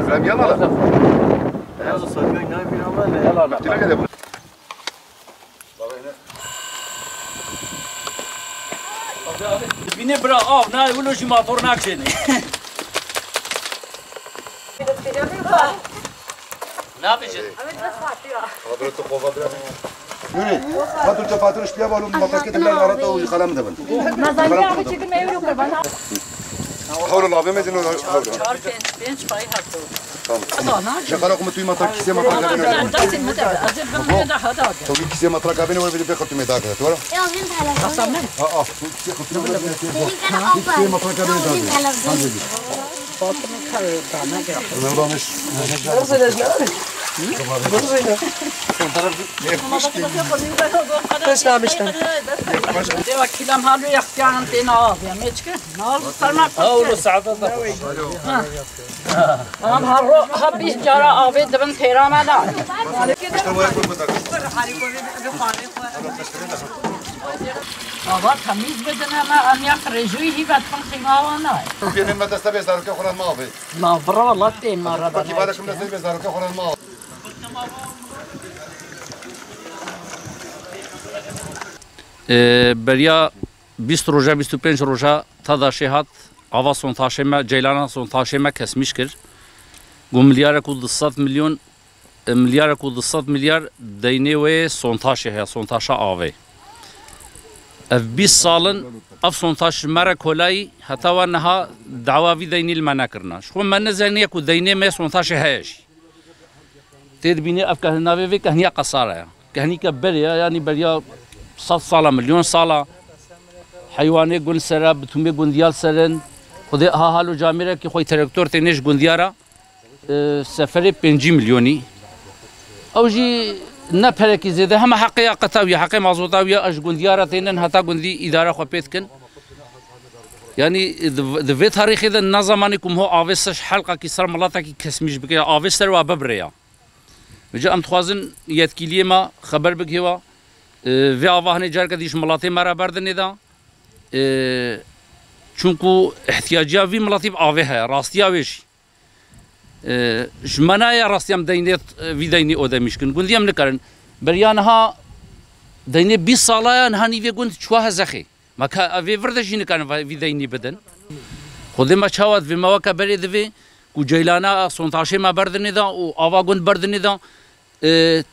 Rem yalan. يلا صدقني نايمين والله يلا قلت لك هذا بینه برا آب نه ولوشی ماتور نکشنی نه بشه حضرت قوة يوني فاتور فاتورش بيا بالو مفكت من الغلطة وخلام دبن مزاجي أبي تيجي ما يروح كربنا حاول الله ما يزنون حاول بینچ پای هستو شغالكم توي مطرح كيسي مطرح كابين دستین متر از بمیده ده داده توي كيسي مطرح كابين ولا بدي بيخطوا ميداك تورا يا فين هلا قسم كيسي خطوا كيسي مطرح كابين داك باطن کار دانه گرفت الموضوع مش دیو کلام حالو یختیان تینا آب یا میچکه نال سرما اولو ساعت هم هر رو هم 20 جارا آبی دبن تیرا مدار آبا تمیز بدن اما ام یک رجوی هی بدخل خیمه آوانای بينين ما تستبي زارك خورا الماضي ما برا والله تین ما را باقي بعدك من تستبي زارك خورا الماضي بریا 20 روزه 25 روزه تا داشته هات آوا سونتاشه ما جیلانا سونتاشه ما کسمیش کرد گو میلیارد کو 200 میلیون میلیارد کو 200 میلیارد دینه و سونتاشه ها سونتاشه آوه اف 20 سالن اف سونتاش مرا کلای حتی و نها دعواوی دینی المنا کرنا شو من نزنی کو دینه ما سونتاشه هاش تید بینی اف که ناوی و کهنیا قصاره کهنی که بریا یعنی بریا 100 ساله مليون ساله حيواني قول سرا بتومي قنديال سرن خدي ها حالو جامره كي خوي تراكتور تنش قنديارا سفري 5 مليوني او جي نبرك زياده هم حقيقه قطاويه حقيقه مازوطاويه اش قنديارا تنن هتا قندي اداره خو بيتكن يعني ذا تاريخ اذا نظامانكم هو افيسش حلقه كي صار ملاتا كي كسميش بك افيسر وببريا بجا ام تخوازن يتكيليه ما خبر بك هوا و آواهنی جار کدیش ملاتی مرا بردنی دا چونکو احتیاجیا وی ملاتی آوه های راستیا ویش جمنای راستیم دینیت وی دینی اوده میشکن گندیم نکرن بریانها دینی 20 ساله نهانی وی گند چواه زخی ما که وی وردشی نکرن وی دینی بدن خودی ما چاوت وی مواقع برید وی کو جیلانا سونتاشه ما بردنی دا و آوا گند بردنی دا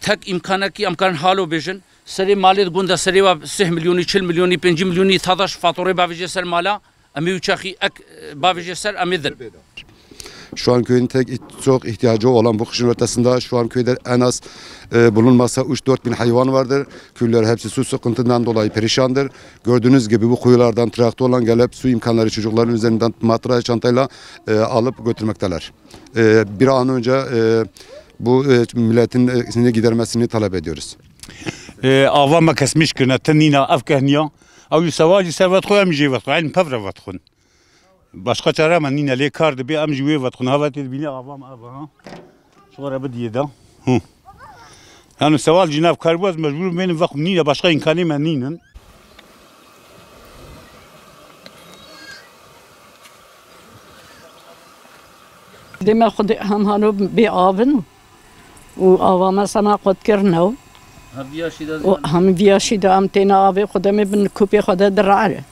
تک امکانه کی امکان حالو بیشن سری مالی گنده سری و 3 میلیونی 40 میلیونی 5 میلیونی تاداش فاتوره باوجه سر مالا امی uçakı ek bavice ser amidir. Şu an köyün çok ihtiyacı olan bu kışın ortasında şu an köyde en az bulunmasa 3-4 bin hayvan vardır. Köylüler hepsi su sıkıntından dolayı perişandır. Gördüğünüz gibi bu kuyulardan traktörle gelip su imkanları çocukların üzerinden matra çantayla alıp götürmekteler. Bir an önce bu milletin gidermesini talep ediyoruz. آوام کسمیش کنه تنینا افکهنیا اوی سوالی سواد خوام جیوت خو عین پفر وات خون باشقا چاره من نینا لی کار دبی ام جوی وات خون هوا تید بینی آوام آبا شغل بدیه دا هنو سوال جناب کارباز مجبور بینم وقت نینا باشقا امکانی من نینن دیم خود هم هنو بی آون و آوام سما قد کرنو هم ویاشیده هم تینا آبی خودم بن کوپی خود درعه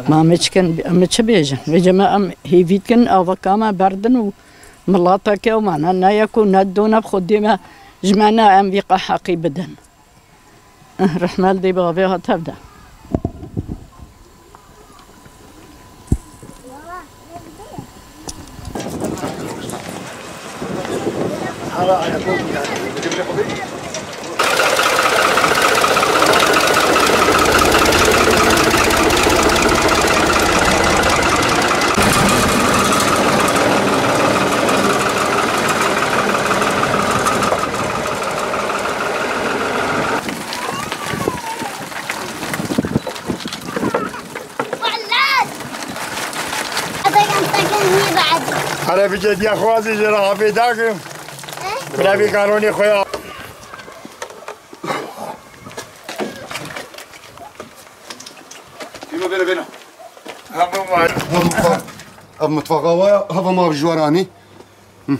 ما مچکن مچ بیجن و جمع ام هیوید کن آوا کاما بردن و ملاتا که و معنا نیکو ندون بخودی ما جمعنا ام ویقا حقی بدن رحمال دی بابی ها تبدا أنا بجد يا خوازي جرا في داكم بلا بيكانوني خويا فيما بينا هم ما هذا مطفى هذا ما بجواراني Hı.